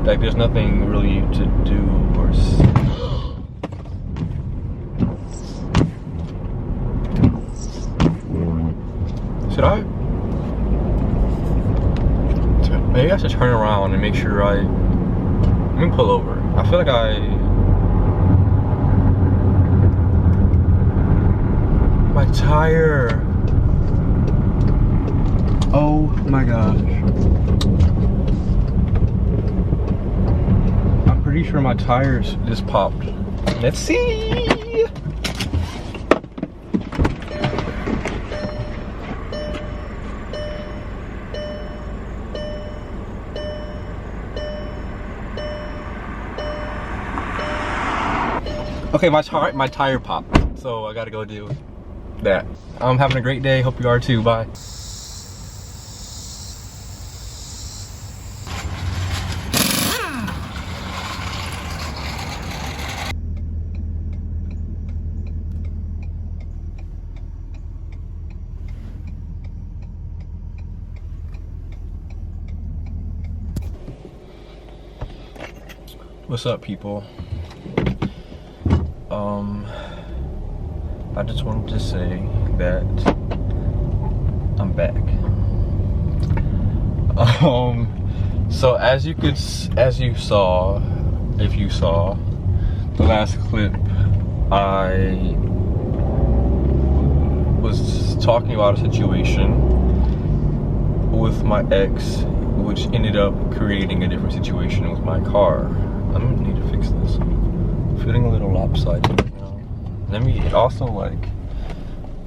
Like, there's nothing really to do or should I? Maybe I should turn around and make sure let me pull over. I feel like my tire. Oh my gosh. I'm pretty sure my tires just popped. Let's see. Okay, my tire popped, so I gotta go do that. I'm having a great day. Hope you are too. Bye. What's up, people? I just wanted to say that I'm back. So as you saw, if you saw the last clip, I was talking about a situation with my ex, which ended up creating a different situation with my car. I'm gonna need to fix this. I'm feeling a little lopsided right now. Let me also, like,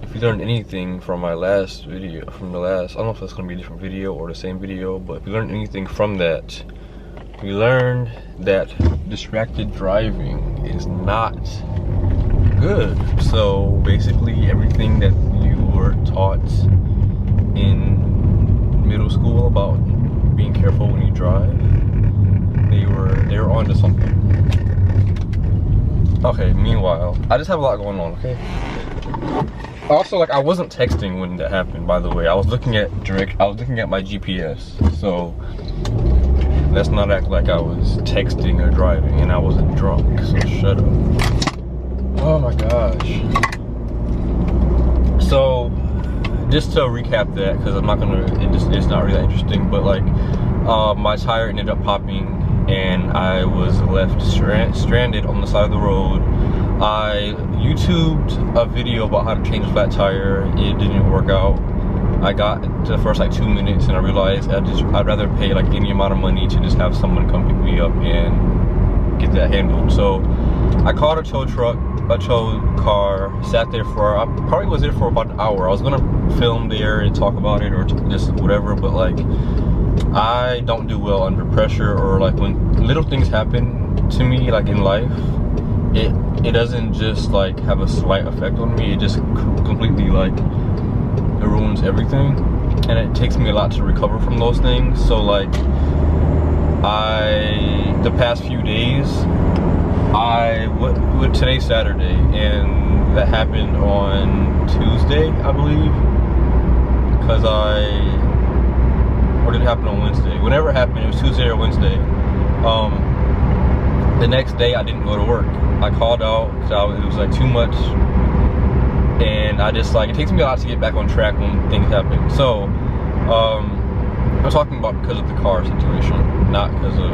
if you learned anything from my last video, I don't know if that's gonna be a different video or the same video, but if you learned anything from that, we learned that distracted driving is not good. So basically everything that you were taught in middle school about being careful when you drive, they were onto something. Okay, meanwhile, I just have a lot going on, okay? Also, like, I wasn't texting when that happened, by the way. I was looking at my GPS. So let's not act like I was texting or driving and I wasn't drunk, so shut up. Oh my gosh. So just to recap that, because I'm not gonna, it's not really that interesting, but like, my tire ended up popping and I was left stranded on the side of the road. I YouTubed a video about how to change a flat tire. It didn't work out. I got to the first like 2 minutes and I realized I'd rather pay like any amount of money to just have someone come pick me up and get that handled. So I called a tow truck, a tow car, sat there I probably was there for about an hour. I was gonna film there and talk about it or just whatever, but like, I don't do well under pressure, or like when little things happen to me like in life, it doesn't just like have a slight effect on me, it just completely like it ruins everything, and it takes me a lot to recover from those things. So like, the past few days, today's Saturday and that happened on Tuesday, I believe, because or did it happen on Wednesday? Whenever it happened, it was Tuesday or Wednesday. The next day I didn't go to work. I called out because it was like too much, and I just like, it takes me a lot to get back on track when things happen. So I'm talking about because of the car situation, not because of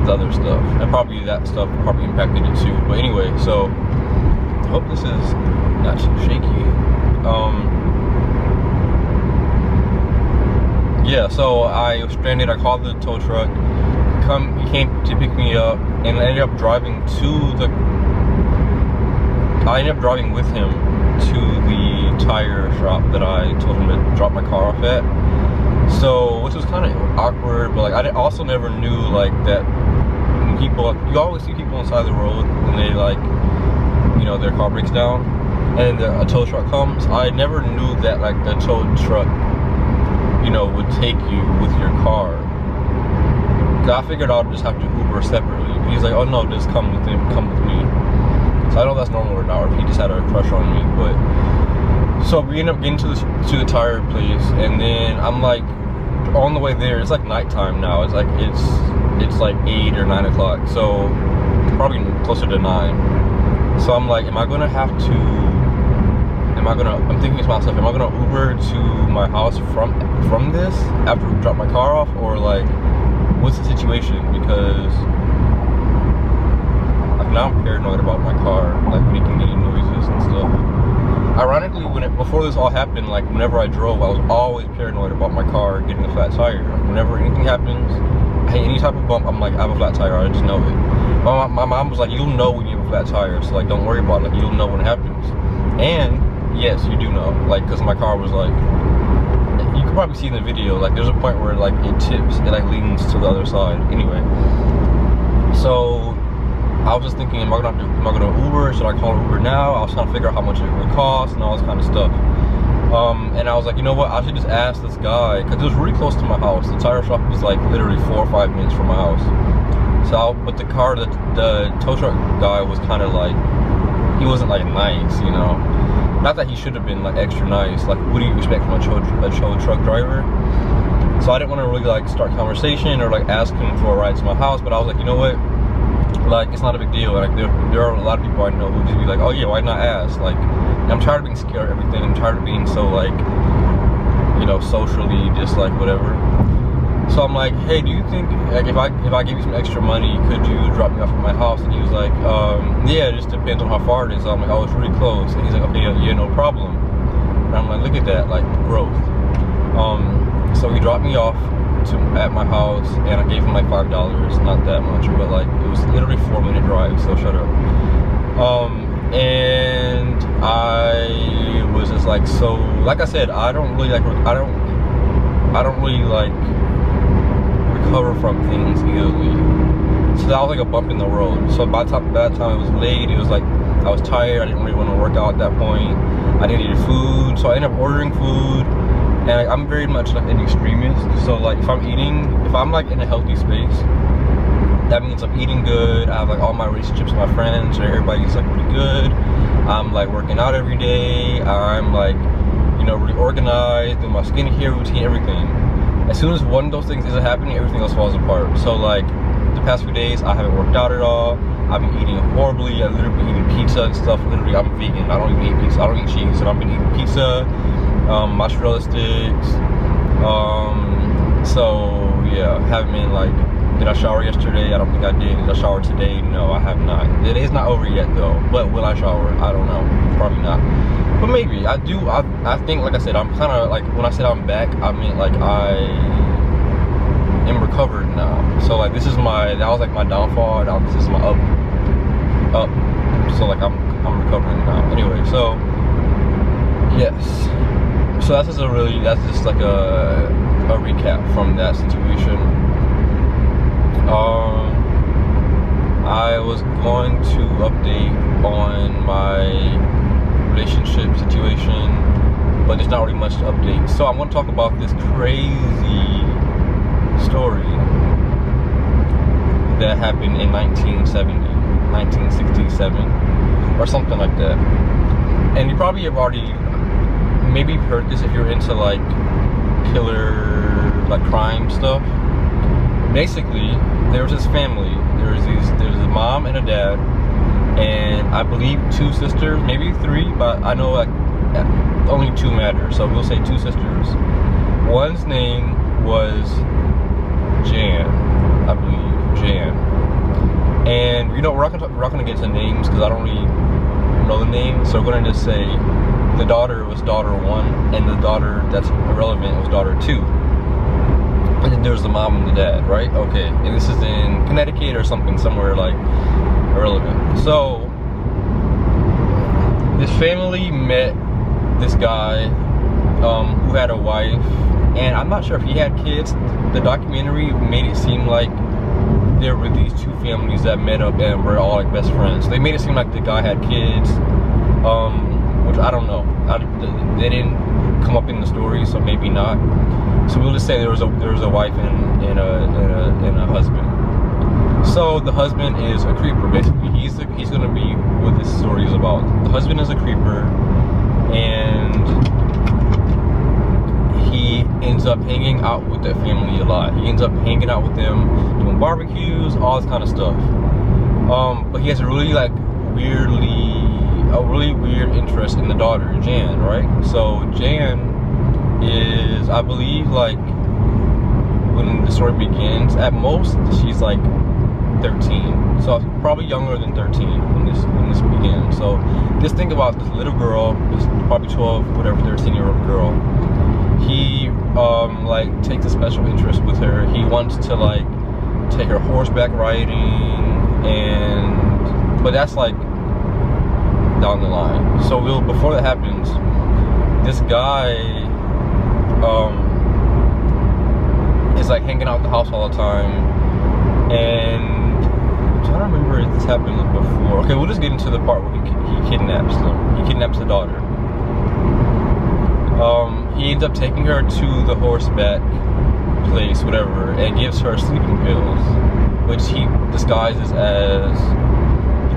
the other stuff, and probably that stuff probably impacted it too. But anyway, so I hope this is not too shaky. Yeah, so I was stranded. I called the tow truck. He came to pick me up, and I ended up driving with him to the tire shop that I told him to drop my car off at. So, which was kind of awkward, but like, I also never knew like that when you always see people on the side of the road when they like, you know, their car breaks down and a tow truck comes. I never knew that like the tow truck, you know, would take you with your car. I figured I'd just have to Uber separately. He's like, oh no, just come with me. So I don't know if that's normal or not, or if he just had a crush on me. But so we end up getting to the tire place, and then I'm like on the way there, it's like nighttime now. It's like 8 or 9 o'clock, so probably closer to 9. So I'm like, I'm thinking to myself, am I gonna Uber to my house from this after we drop my car off, or like, what's the situation? Because like now I'm paranoid about my car, like making any noises and stuff. Ironically, before this all happened, like whenever I drove, I was always paranoid about my car getting a flat tire. Like, whenever anything happens, hey, any type of bump, I'm like, I have a flat tire, I just know it. My mom was like, you'll know when you have a flat tire, so like, don't worry about it, like, you'll know when it happens. And yes, you do know, like, because my car was like, you can probably see in the video, like, there's a point where like it tips, it like leans to the other side. Anyway, so I was just thinking, am I gonna Uber? Should I call Uber now? I was trying to figure out how much it would cost and all this kind of stuff. And I was like, you know what? I should just ask this guy, because it was really close to my house. The tire shop was like literally 4 or 5 minutes from my house. So, but the tow truck guy was kind of like, he wasn't like nice, you know. Not that he should have been like extra nice. Like, what do you expect from a tow truck driver? So I didn't want to really like start conversation or like ask him for a ride to my house. But I was like, you know what? Like, it's not a big deal. Like, there are a lot of people I know who just be like, oh yeah, why not ask? Like, I'm tired of being scared of everything. I'm tired of being so like, you know, socially just like whatever. So I'm like, hey, do you think like if I give you some extra money, could you drop me off at my house? And he was like, yeah, it just depends on how far it is. So I'm like, oh, it's really close. And he's like, okay, yeah, no problem. And I'm like, look at that, like growth. So he dropped me off at my house, and I gave him like $5, not that much, but like it was literally 4-minute drive, so shut up. And I was just like, so like I said, I don't really like recover from things easily. So that was like a bump in the road. So by the time it was late, it was like I was tired, I didn't really want to work out at that point. I needed food, so I ended up ordering food. And like, I'm very much like an extremist, so like if I'm like in a healthy space, that means I'm eating good, I have like all my relationships with my friends, everybody's like really good, I'm like working out every day, I'm like, you know, really organized, doing my skincare routine, everything. As soon as one of those things isn't happening, everything else falls apart. So like the past few days, I haven't worked out at all, I've been eating horribly, I've literally been eating pizza and stuff. Literally, I'm vegan, I don't even eat pizza, I don't eat cheese, so I've been eating pizza, mozzarella sticks. So yeah, haven't been like, did I shower yesterday? I don't think I did. Did I shower today? No, I have not. It is not over yet though, but will I shower? I don't know, probably not, but maybe I do. I think, like I said, I'm kind of like, when I said I'm back, I mean like I am recovered now. So like that was like my downfall, now this is my up. So like I'm recovering now. Anyway, so yes. So that's just like a recap from that situation. I was going to update on my relationship situation, but there's not really much to update. So I'm going to talk about this crazy story that happened in 1967 or something like that. And you probably have already maybe heard this if you're into like killer, like crime stuff. Basically, there was this family. There's a mom and a dad, and I believe 2 sisters, maybe 3, but I know like only 2 matter. So we'll say 2 sisters. One's name was Jan, I believe, Jan. And you know, we're not gonna get to names because I don't really know the name. So we're gonna just say the daughter was daughter 1, and the daughter that's irrelevant was daughter 2. And then there's the mom and the dad, right? Okay, and this is in Connecticut or something, somewhere like irrelevant. So this family met this guy who had a wife, and I'm not sure if he had kids. The documentary made it seem like there were these 2 families that met up and were all like best friends. They made it seem like the guy had kids, which I don't know. They didn't come up in the story, so maybe not. So we'll just say there was a wife and a husband. So the husband is a creeper, basically. He's gonna be what this story is about. The husband is a creeper, and he ends up hanging out with that family a lot. He ends up hanging out with them, doing barbecues, all this kind of stuff. But he has a really really weird interest in the daughter, Jan, right? So Jan is, I believe, like, when the story begins, at most she's like 13, so probably younger than 13 when this began. So just think about this little girl, this probably 12, whatever, 13-year-old girl. He like takes a special interest with her. He wants to like take her horseback riding, but that's like down the line. So before that happens, this guy is like hanging out at the house all the time, and I'm trying to remember if this happened before. Okay, we'll just get into the part where he kidnaps them. He kidnaps the daughter. He ends up taking her to the horseback place, whatever, and gives her sleeping pills, which he disguises as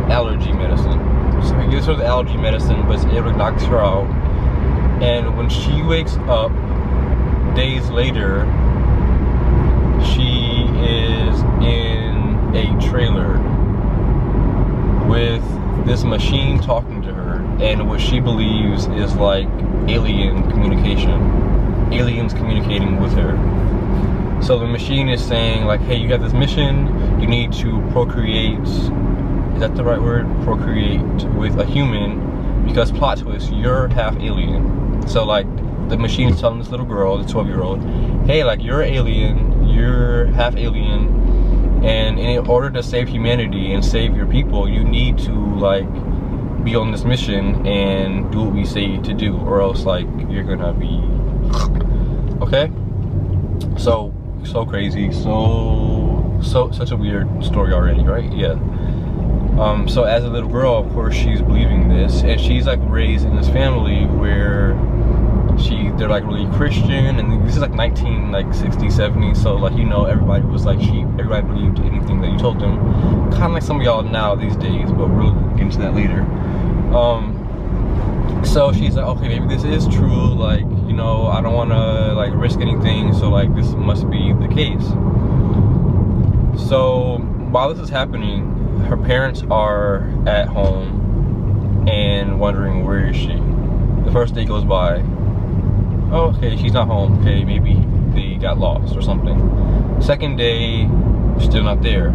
allergy medicine. So he gives her the allergy medicine, but it knocks her out. And when she wakes up days later, she is in a trailer with this machine talking to her, and what she believes is like alien communication, aliens communicating with her. So the machine is saying like, hey, you got this mission, you need to procreate, is that the right word? Procreate with a human, because plot twist, you're half alien. So like the machine is telling this little girl, the 12-year-old, hey, like, you're an alien, you're half alien, and in order to save humanity and save your people, you need to like be on this mission and do what we say to do, or else like you're gonna be okay. So crazy, such a weird story already, right? Yeah. So as a little girl, of course, she's believing this, and she's like raised in this family where they're like really Christian, and this is like 1960s, 70s, so like, you know, everybody was like sheep, everybody believed anything that you told them, kind of like some of y'all now these days, but we'll get into that later. So she's like, okay, maybe this is true, like, you know, I don't want to like risk anything, so like this must be the case. So while this is happening, her parents are at home and wondering, where is she? The first day goes by. Oh, okay, she's not home. Okay, maybe they got lost or something. Second day, still not there.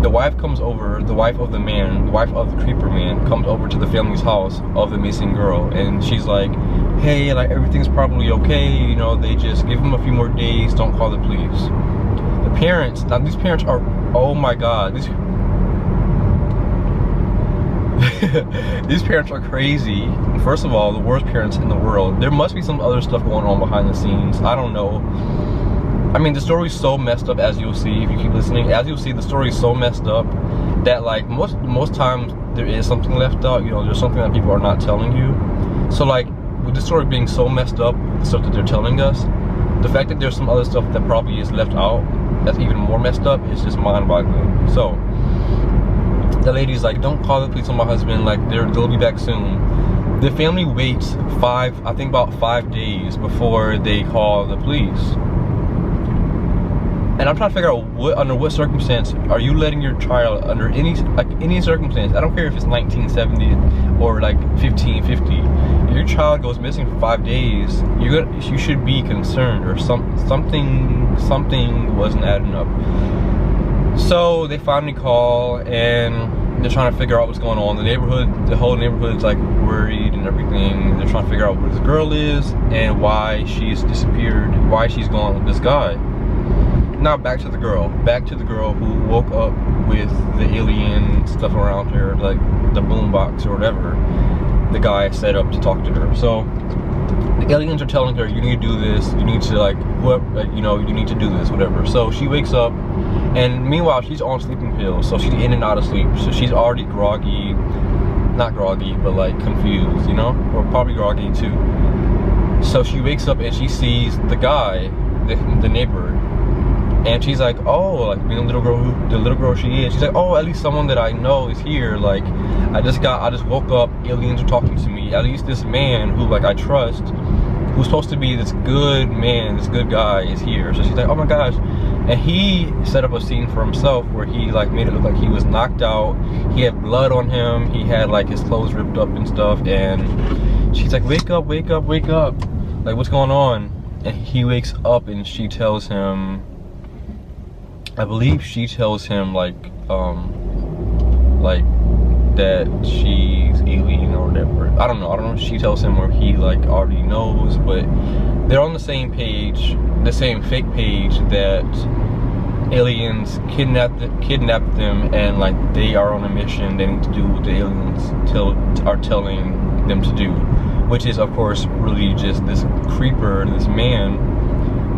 The wife comes over, the wife of the creeper man, comes over to the family's house of the missing girl, and she's like, hey, like, everything's probably okay, you know, they just give him a few more days, don't call the police. The parents, now these parents are, oh my god, these parents are crazy. First of all, the worst parents in the world. There must be some other stuff going on behind the scenes. I don't know. I mean, the story's so messed up, as you'll see if you keep listening. As you'll see, the story's so messed up that like most times there is something left out. You know, there's something that people are not telling you. So like, with the story being so messed up, the stuff that they're telling us, the fact that there's some other stuff that probably is left out that's even more messed up is just mind-boggling. So the lady's like, don't call the police on my husband, like they'll be back soon. The family waits about 5 days before they call the police. And I'm trying to figure out under what circumstance are you letting your child, under any circumstance, I don't care if it's 1970 or like 1550, if your child goes missing for 5 days, you should be concerned, or something wasn't adding up. So they finally call, and they're trying to figure out what's going on. The whole neighborhood's like worried and everything. They're trying to figure out where this girl is and why she's disappeared, why she's gone with this guy. Now back to the girl who woke up with the alien stuff around her, like the boombox or whatever the guy set up to talk to her. So the aliens are telling her, you need to do this, you need to like, you know, you need to do this, whatever. So she wakes up, and meanwhile she's on sleeping pills, so she's in and out of sleep, so she's already groggy, not groggy, but like confused, you know, or probably groggy too. So she wakes up and she sees the guy, the neighbor, and she's like, oh, like being the little girl she is, she's like, oh, at least someone that I know is here. Like, I just woke up, aliens are talking to me. At least this man who like I trust who's supposed to be this good man, this good guy, is here. So she's like, oh my gosh. And he set up a scene for himself where he like made it look like he was knocked out. He had blood on him. He had like his clothes ripped up and stuff. And she's like, wake up, wake up, wake up. Like, what's going on? And he wakes up and she tells him, I believe she tells him like that she's alien or whatever. I don't know if she tells him or he like already knows, but they're on the same page, the same fake page that aliens kidnapped them, and like they are on a mission. They need to do what the aliens are telling them to do, which is of course really just this creeper, this man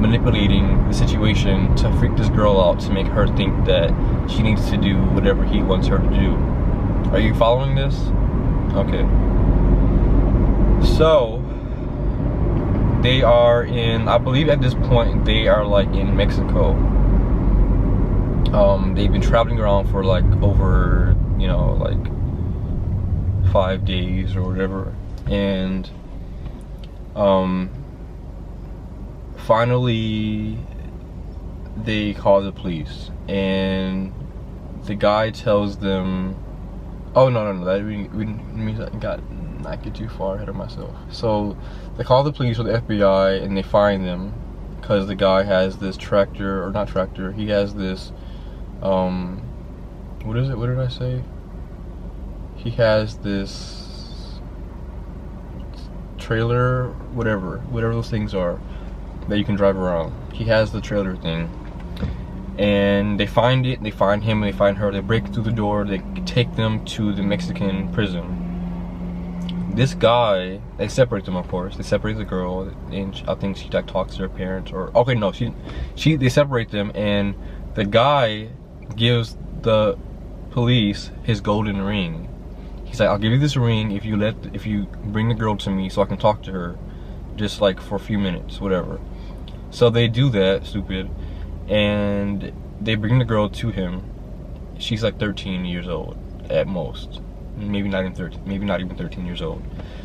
manipulating the situation to freak this girl out, to make her think that she needs to do whatever he wants her to do. Are you following this? Okay. So they are in, I believe at this point they are like in Mexico. They've been traveling around for like over, you know, like 5 days or whatever, and finally they call the police, and the guy tells them, oh no, that means I got not get too far ahead of myself. So they call the police or the FBI, and they find them because the guy has this tractor, or not tractor, he has this what is it, what did I say, he has this trailer, whatever those things are that you can drive around. He has the trailer thing, and they find it, they find him, they find her, they break through the door, they take them to the Mexican prison. This guy, they separate them, of course. They separate the girl, and I think she like talks to her parents, or okay, no, they separate them, and the guy gives the police his golden ring. He's like, I'll give you this ring if you bring the girl to me so I can talk to her, just like for a few minutes, whatever. So they do that, stupid, and they bring the girl to him. She's like 13 years old at most, maybe not even 13 years old.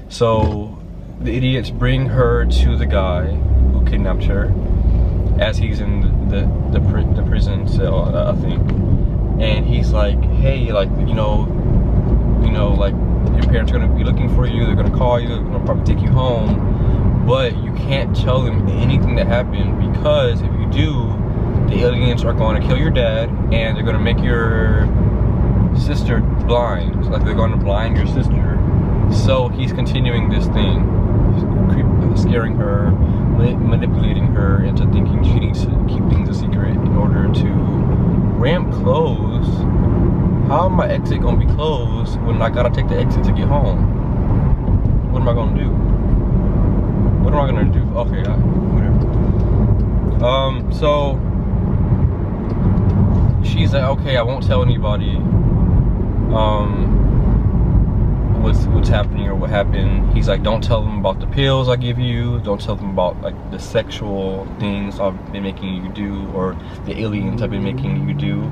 So the idiots bring her to the guy who kidnapped her, as he's in the prison cell, I think. And he's like, hey, like, you know, like, your parents are gonna be looking for you, they're gonna call you, they're gonna probably take you home, but you can't tell them anything that happened, because if you do, the aliens are going to kill your dad, and they're going to make your sister blind. Like, they're going to blind your sister. So he's continuing this thing, scaring her, manipulating her into thinking she needs to keep things a secret in order to ramp close. How am my exit going to be closed when I got to take the exit to get home? What am I going to do? What am I going to do? Okay, whatever. So she's like, okay, I won't tell anybody what's happening or what happened. He's like, don't tell them about the pills I give you, don't tell them about like the sexual things I've been making you do, or the aliens I've been making you do.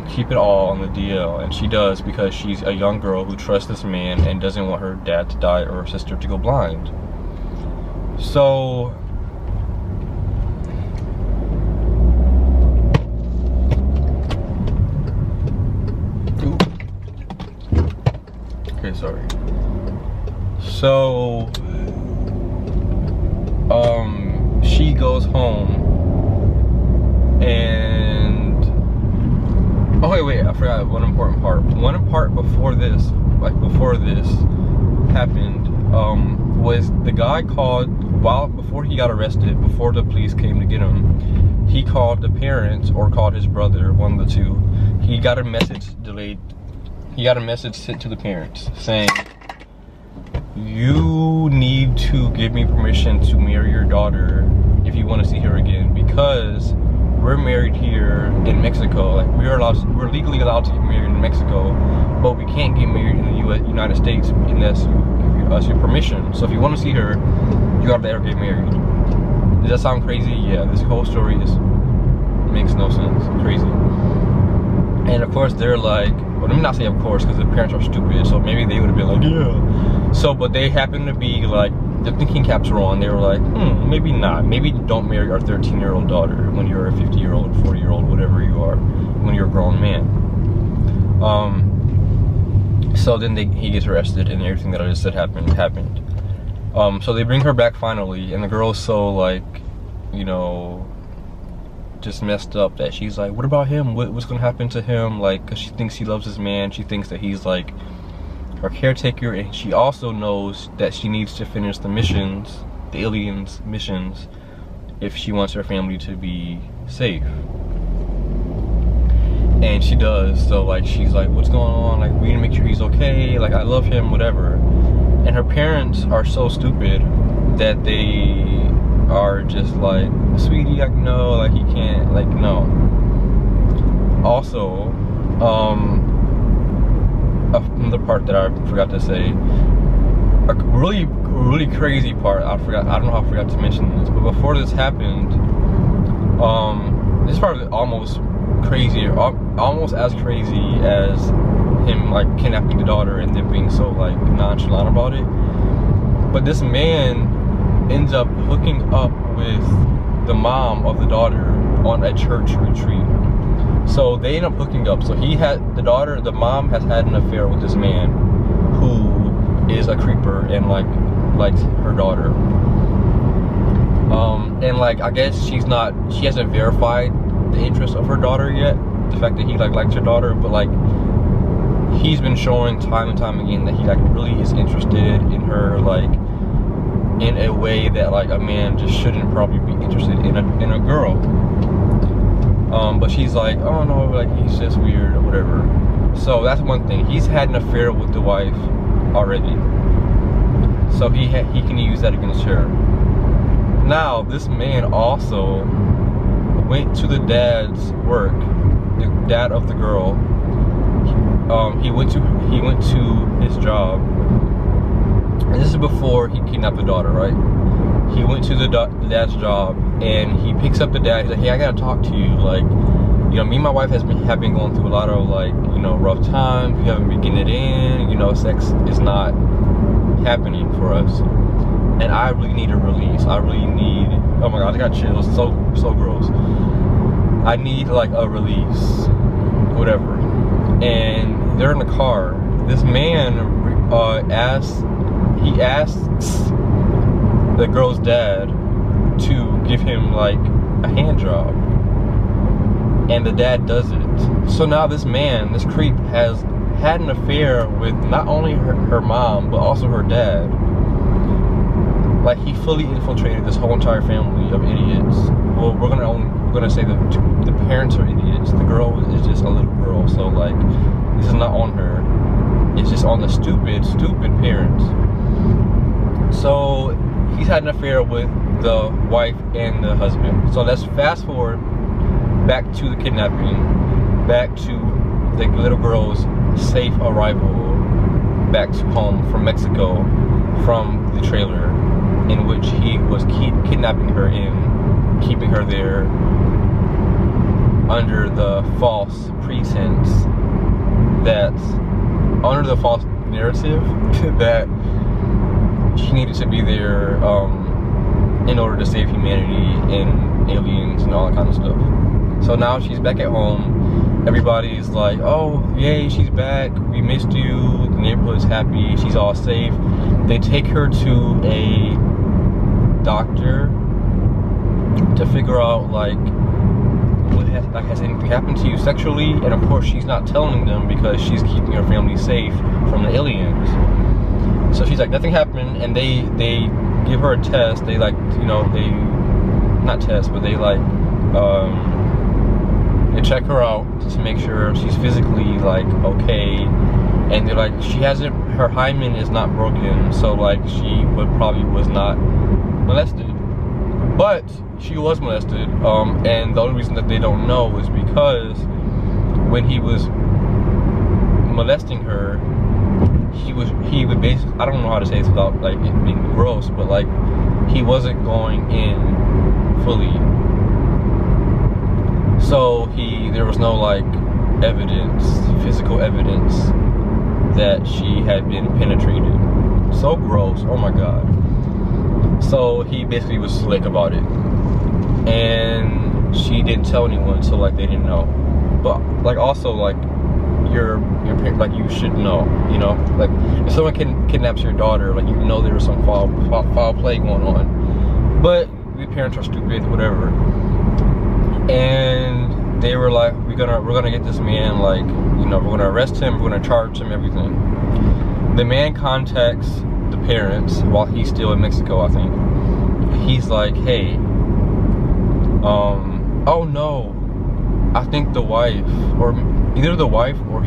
Keep it all on the DL. And she does, because she's a young girl who trusts this man and doesn't want her dad to die or her sister to go blind. So sorry. So she goes home, and oh wait, I forgot one important part. One part before this, before this happened, was the guy called, before he got arrested, before the police came to get him, he called the parents, or called his brother, one of the two. He got a message delayed. He got a message sent to the parents saying, you need to give me permission to marry your daughter if you want to see her again, because we're married here in Mexico. Like, we're legally allowed to get married in Mexico, but we can't get married in the United States unless you give us your permission. So if you want to see her, you gotta let her get married. Does that sound crazy? Yeah, this whole story makes no sense. Crazy. And of course they're like, well, let me not say of course, because the parents are stupid, so maybe they would have been like, yeah. So, but they happen to be like the thinking caps were on. They were like, maybe not. Maybe don't marry our 13-year-old daughter when you're a 50-year-old, 40-year-old, whatever you are, when you're a grown man. So then he gets arrested, and everything that I just said happened. So they bring her back finally, and the girl's so like, you know, just messed up that she's like, what about him? What's gonna happen to him? Like, cause she thinks he loves his man. She thinks that he's like her caretaker, and she also knows that she needs to finish the missions, the aliens missions, if she wants her family to be safe. And she does. So like, she's like, what's going on? Like, we need to make sure he's okay. Like, I love him, whatever. And her parents are so stupid that they are just like, sweetie, like, no, like, he can't, like, no. Also, another part that I forgot to say, a really crazy part, I don't know how I forgot to mention this, but before this happened, this is probably almost crazier, almost as crazy as him like kidnapping the daughter and then being so like nonchalant about it. But this man ends up hooking up with the mom of the daughter on a church retreat. So they end up hooking up. So the mom has had an affair with this man who is a creeper and like likes her daughter. And like, I guess she hasn't verified the interest of her daughter yet, the fact that he like likes her daughter, but like, he's been showing time and time again that he like really is interested in her, like in a way that like a man just shouldn't probably be interested in a girl. But she's like, oh no, like he's just weird or whatever. So that's one thing. He's had an affair with the wife already, so he can use that against her. Now this man also went to the dad's work, the dad of the girl. He went to his job, and this is before he kidnapped the daughter, right? He went to the dad's job, and he picks up the dad. He's like, hey, I gotta talk to you. Like, you know, me and my wife have been going through a lot of like, you know, rough times. We haven't been getting it in. You know, sex is not happening for us, and I really need a release. I really need. Oh my God, I got chills. So gross. I need like a release, whatever. And they're in the car. This man asks the girl's dad to give him like a hand job, and the dad does it. So now this man, this creep, has had an affair with not only her mom but also her dad. Like, he fully infiltrated this whole entire family of idiots. Well, we're gonna say that the parents are idiots. The girl is just a little girl, so like, this is not on her. It's just on the stupid parents. So he's had an affair with the wife and the husband. So let's fast forward back to the kidnapping, back to the little girl's safe arrival back to home from Mexico from the trailer in which he was kidnapping her and keeping her there under the false pretense that, under the false narrative that she needed to be there in order to save humanity and aliens and all that kind of stuff. So now she's back at home. Everybody's like, oh, yay, she's back. We missed you. The neighborhood's happy. She's all safe. They take her to a doctor to figure out like, has anything happened to you sexually? And of course she's not telling them because she's keeping her family safe from the aliens. So she's like, nothing happened. And they give her a test. They like, you know, they not test, but they like they check her out to make sure she's physically like okay. And they're like, her hymen is not broken, so like she was not molested. But she was molested, and the only reason that they don't know is because when he was molesting her, he would basically, I don't know how to say this without like it being gross, but like he wasn't going in fully. So there was no like evidence, physical evidence that she had been penetrated. So gross, oh my God. So he basically was slick about it, and she didn't tell anyone, so like they didn't know. But like also like your like you should know, you know, like if someone kidnaps your daughter, like you know there's some foul play going on. But the parents are stupid, whatever. And they were like, we're gonna get this man, like, you know, we're gonna arrest him, we're gonna charge him, everything. The man contacts the parents while he's still in Mexico, I think. He's like, hey, oh no, I think the wife, or either the wife or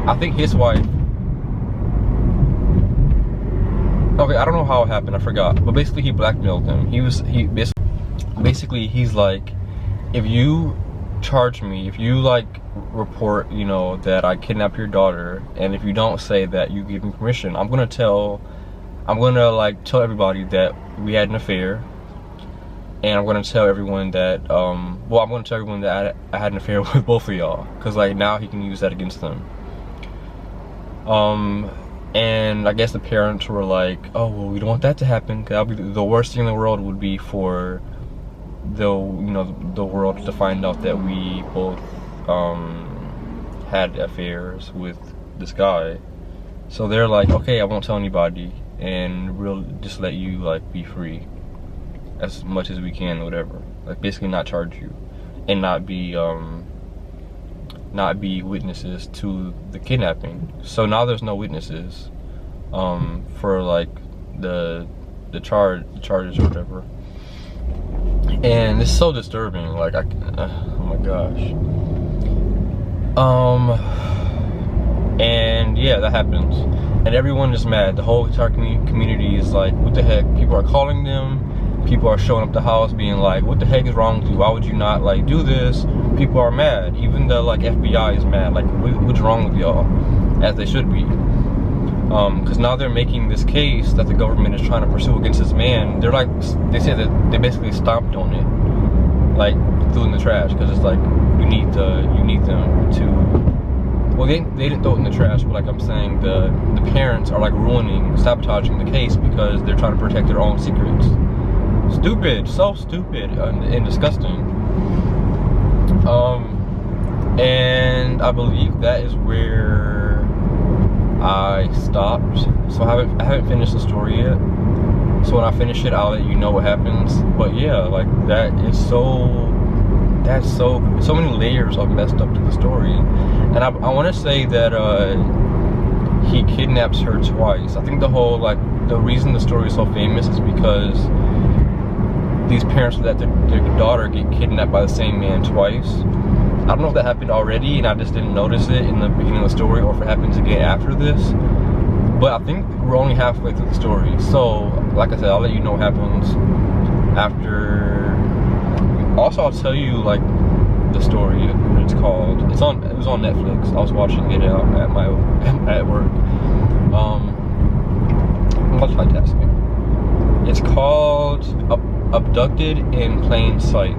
I think his wife. Okay, I don't know how it happened, I forgot. But basically he blackmailed them. Basically he's like, if you charge me, if you like report, you know, that I kidnapped your daughter, and if you don't say that you give me permission, I'm gonna like tell everybody that we had an affair, and I'm gonna tell everyone that I'm gonna tell everyone that I had an affair with both of y'all, because like now he can use that against them. And I guess the parents were like, oh well, we don't want that to happen, because that'll be the worst thing in the world would be for the world to find out that we both had affairs with this guy. So they're like, okay, I won't tell anybody, and we'll just let you like be free as much as we can, whatever. Like basically not charge you and not be witnesses to the kidnapping. So now there's no witnesses for like the charges or whatever. And it's so disturbing, like oh my gosh. And yeah, that happens, and everyone is mad. The whole entire community is like, what the heck? People are calling them, people are showing up the house being like, what the heck is wrong with you? Why would you not like do this? People are mad. Even the like FBI is mad, like what's wrong with y'all? As they should be. Because now they're making this case that the government is trying to pursue against this man. They're like, they say that they basically stomped on it, like threw it in the trash, because it's like you need them to. Well, they didn't throw it in the trash, but like I'm saying, the parents are like sabotaging the case because they're trying to protect their own secrets. Stupid, so stupid and disgusting. And I believe that is where I stopped. So I haven't finished the story yet. So when I finish it, I'll let you know what happens. But yeah, like that's so many layers of messed up to the story. And I want to say that he kidnaps her twice. I think the reason the story is so famous is because these parents let their daughter get kidnapped by the same man twice. I don't know if that happened already and I just didn't notice it in the beginning of the story, or if it happens again after this. But I think we're only halfway through the story. So, like I said, I'll let you know what happens after. Also, I'll tell you like the story, what it's called. It was on Netflix. I was watching it at work. I'm multitasking. It's called Abducted in Plain Sight.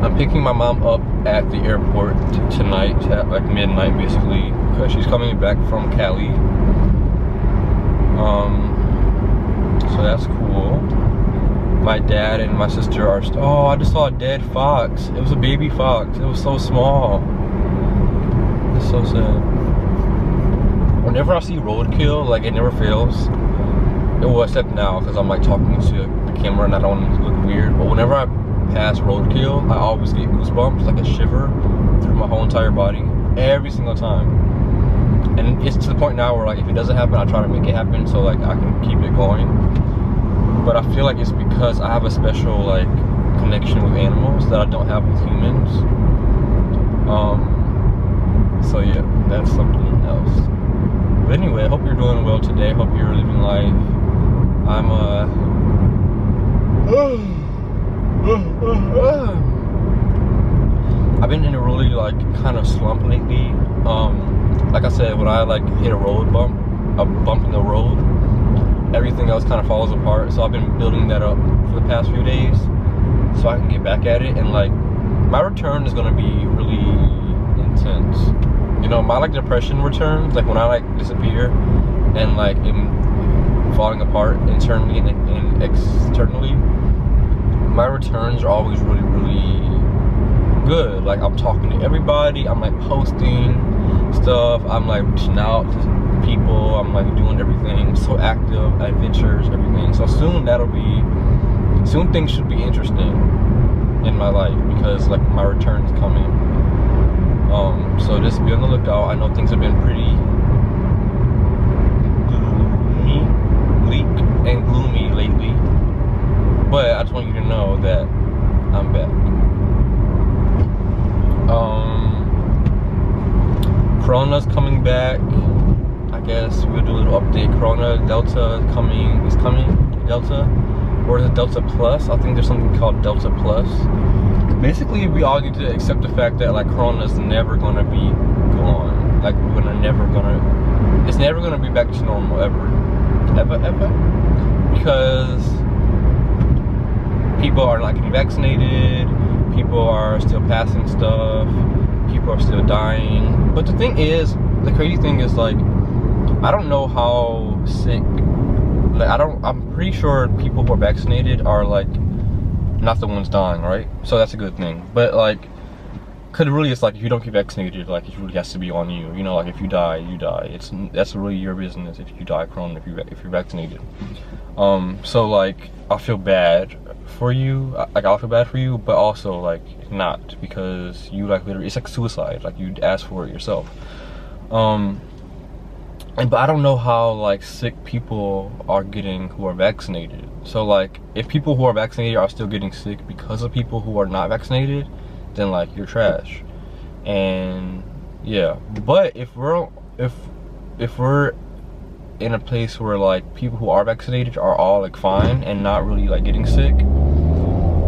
I'm picking my mom up at the airport tonight at like midnight, basically, because she's coming back from Cali. So that's cool. My dad and my sister are. Oh, I just saw a dead fox. It was a baby fox. It was so small. It's so sad. Whenever I see roadkill, like it never fails. Well, except now, because I'm like talking to the camera and I don't want to look weird. But whenever I pass roadkill, I always get goosebumps, like a shiver through my whole entire body, every single time. And it's to the point now where like if it doesn't happen, I try to make it happen so like I can keep it going. But I feel like it's because I have a special like connection with animals that I don't have with humans. So yeah, that's something else. But anyway, I hope you're doing well today. I hope you're living life. I've been in a really like kind of slump lately. Like I said, when I like hit a bump in the road, everything else kind of falls apart. So I've been building that up for the past few days so I can get back at it. And like my return is gonna be really intense. You know, my like depression returns, like when I like disappear and like falling apart internally and externally, my returns are always really, really good. Like, I'm talking to everybody, I'm like posting stuff, I'm like reaching out to people, I'm like doing everything, so active, adventures, everything. So soon things should be interesting in my life, because like my return is coming. So just be on the lookout. I know things have been pretty bleak and gloomy lately, but I just want you to know that I'm back. Corona's coming back. I guess we'll do a little update. Corona Delta is coming. Delta, or is it Delta Plus? I think there's something called Delta Plus. Basically, we all need to accept the fact that like Corona's never gonna be gone. Like it's never gonna be back to normal ever, because people are not getting vaccinated. People are still passing stuff. People are still dying. But the thing is, the crazy thing is, like, I don't know how sick. Like, I'm pretty sure people who are vaccinated are like not the ones dying, right? So that's a good thing. But like, cause really, it's like if you don't get vaccinated, like it really has to be on you. You know, like if you die, you die. That's really your business if you die of corona, if you're vaccinated. So like, I feel bad for you. Like, I'll feel bad for you, but also like not, because you like literally, it's like suicide. Like, you asked for it yourself. But I don't know how like sick people are getting who are vaccinated. So like, if people who are vaccinated are still getting sick because of people who are not vaccinated, then like you're trash. And yeah, but if we're in a place where like people who are vaccinated are all like fine and not really like getting sick,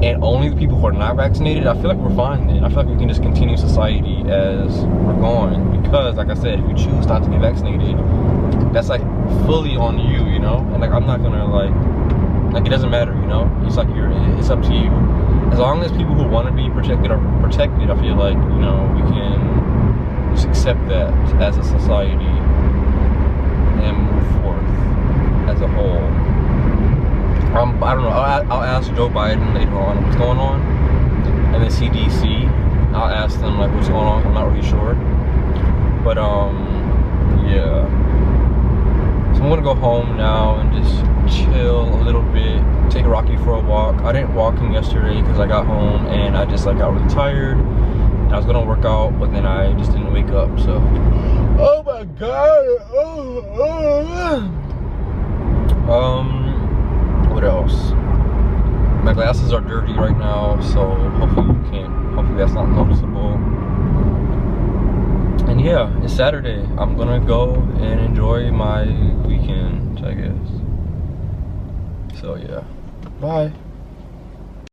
and only the people who are not vaccinated, I feel like we're fine then. I feel like we can just continue society as we're going, because like I said, if you choose not to get vaccinated, that's like fully on you, you know? And like, I'm not gonna like it doesn't matter, you know? It's like it's up to you. As long as people who want to be protected are protected, I feel like, you know, we can just accept that as a society and move forth as a whole. I don't know, I'll ask Joe Biden later on what's going on, and the CDC, I'll ask them like what's going on. I'm not really sure, but yeah. So I'm gonna go home now and just chill a little bit, take Rocky for a walk. I didn't walk him yesterday because I got home and I just like got really tired. I was gonna work out, but then I just didn't wake up. So, oh my god. What else? My glasses are dirty right now, so hopefully that's not noticeable. And yeah, it's Saturday. I'm gonna go and enjoy my weekend, I guess. So yeah, bye.